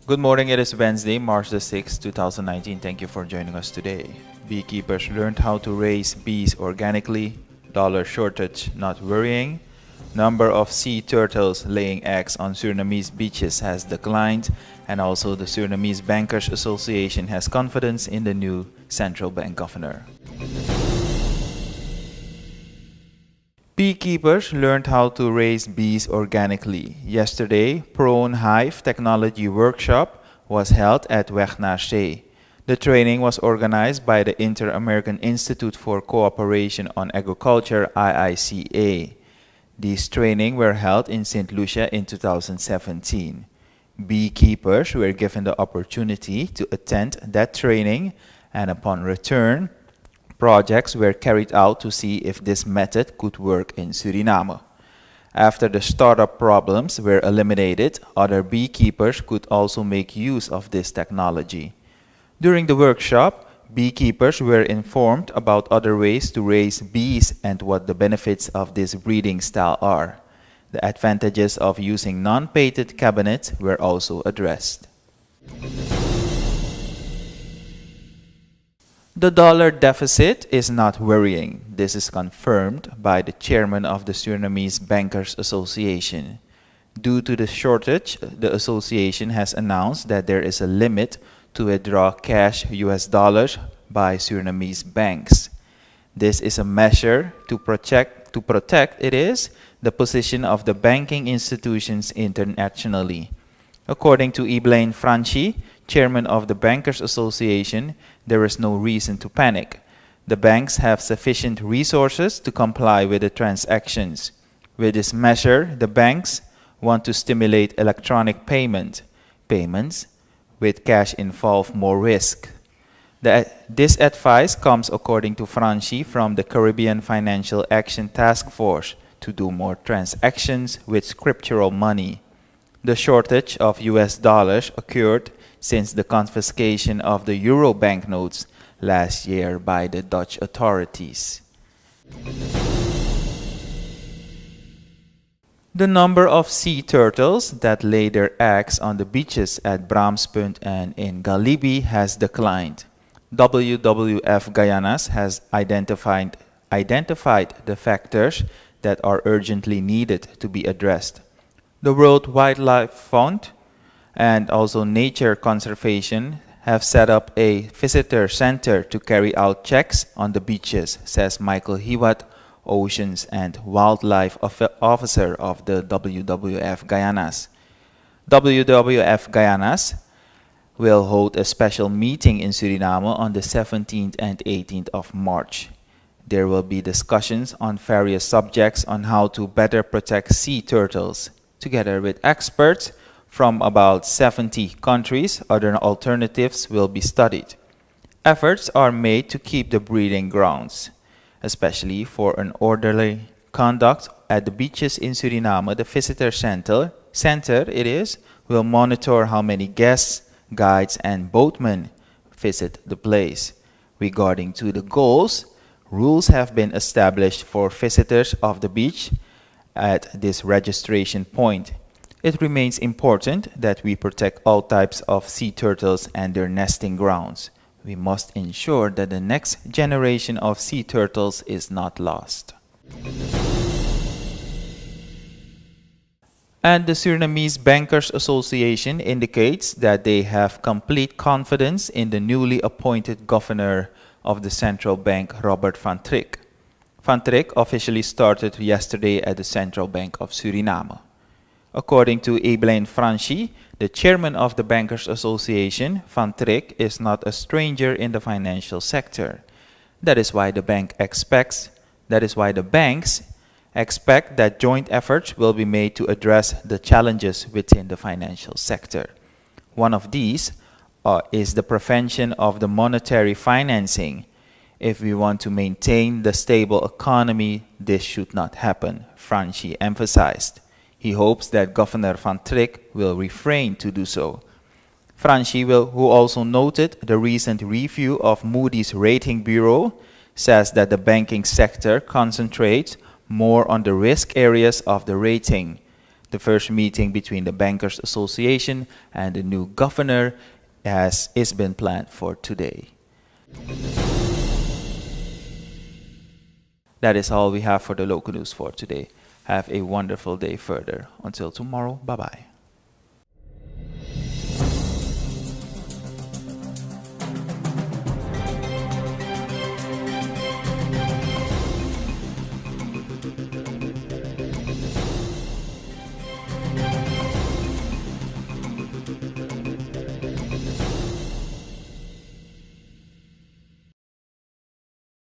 Good morning, it is Wednesday, March the 6th, 2019. Thank you for joining us today. Beekeepers learned how to raise bees organically, dollar shortage not worrying, number of sea turtles laying eggs on Surinamese beaches has declined, and also the Surinamese Bankers Association has confidence in the new central bank governor. Beekeepers learned how to raise bees organically. Yesterday, Prone Hive Technology Workshop was held at Weg naar Zee. The training was organized by the Inter-American Institute for Cooperation on Agriculture IICA. These trainings were held in St. Lucia in 2017. Beekeepers were given the opportunity to attend that training, and upon return, projects were carried out to see if this method could work in Suriname. After the startup problems were eliminated, other beekeepers could also make use of this technology. During the workshop, beekeepers were informed about other ways to raise bees and what the benefits of this breeding style are. The advantages of using non-painted cabinets were also addressed. The dollar deficit is not worrying. This is confirmed by the chairman of the Surinamese Bankers Association. Due to the shortage, the association has announced that there is a limit to withdraw cash US dollars by Surinamese banks. This is a measure to protect the position of the banking institutions internationally. According to Eblaine Franchi, chairman of the Bankers Association, there is no reason to panic. The banks have sufficient resources to comply with the transactions. With this measure, the banks want to stimulate electronic payments with cash involve more risk. This advice comes, according to Franchi, from the Caribbean Financial Action Task Force to do more transactions with scriptural money. The shortage of US dollars occurred since the confiscation of the euro banknotes last year by the Dutch authorities. The number of sea turtles that lay their eggs on the beaches at Bramspunt and in Galibi has declined. WWF Guyanas has identified the factors that are urgently needed to be addressed. The World Wildlife Fund and also Nature Conservation have set up a visitor center to carry out checks on the beaches, says Michael Hiwat, Oceans and Wildlife Officer of the WWF Guyanas. WWF Guyanas will hold a special meeting in Suriname on the 17th and 18th of March. There will be discussions on various subjects on how to better protect sea turtles. Together with experts from about 70 countries, other alternatives will be studied. Efforts are made to keep the breeding grounds, especially for an orderly conduct at the beaches in Suriname. The visitor center will monitor how many guests, guides, and boatmen visit the place. Regarding to the goals, rules have been established for visitors of the beach at this registration point. It remains important that we protect all types of sea turtles and their nesting grounds. We must ensure that the next generation of sea turtles is not lost. And the Surinamese Bankers Association indicates that they have complete confidence in the newly appointed governor of the central bank, Robert van Trick. Van Trick officially started yesterday at the Central Bank of Suriname. According to Eblaine Franchi, the chairman of the Bankers Association, Van Trick is not a stranger in the financial sector. That is why the banks expect that joint efforts will be made to address the challenges within the financial sector. One of these is the prevention of the monetary financing. If we want to maintain the stable economy, this should not happen, Franchi emphasized. He hopes that Governor Van Trick will refrain to do so. Franchi, who also noted the recent review of Moody's Rating Bureau, says that the banking sector concentrates more on the risk areas of the rating. The first meeting between the Bankers Association and the new governor is been planned for today. That is all we have for the local news for today. Have a wonderful day further. Until tomorrow, bye-bye.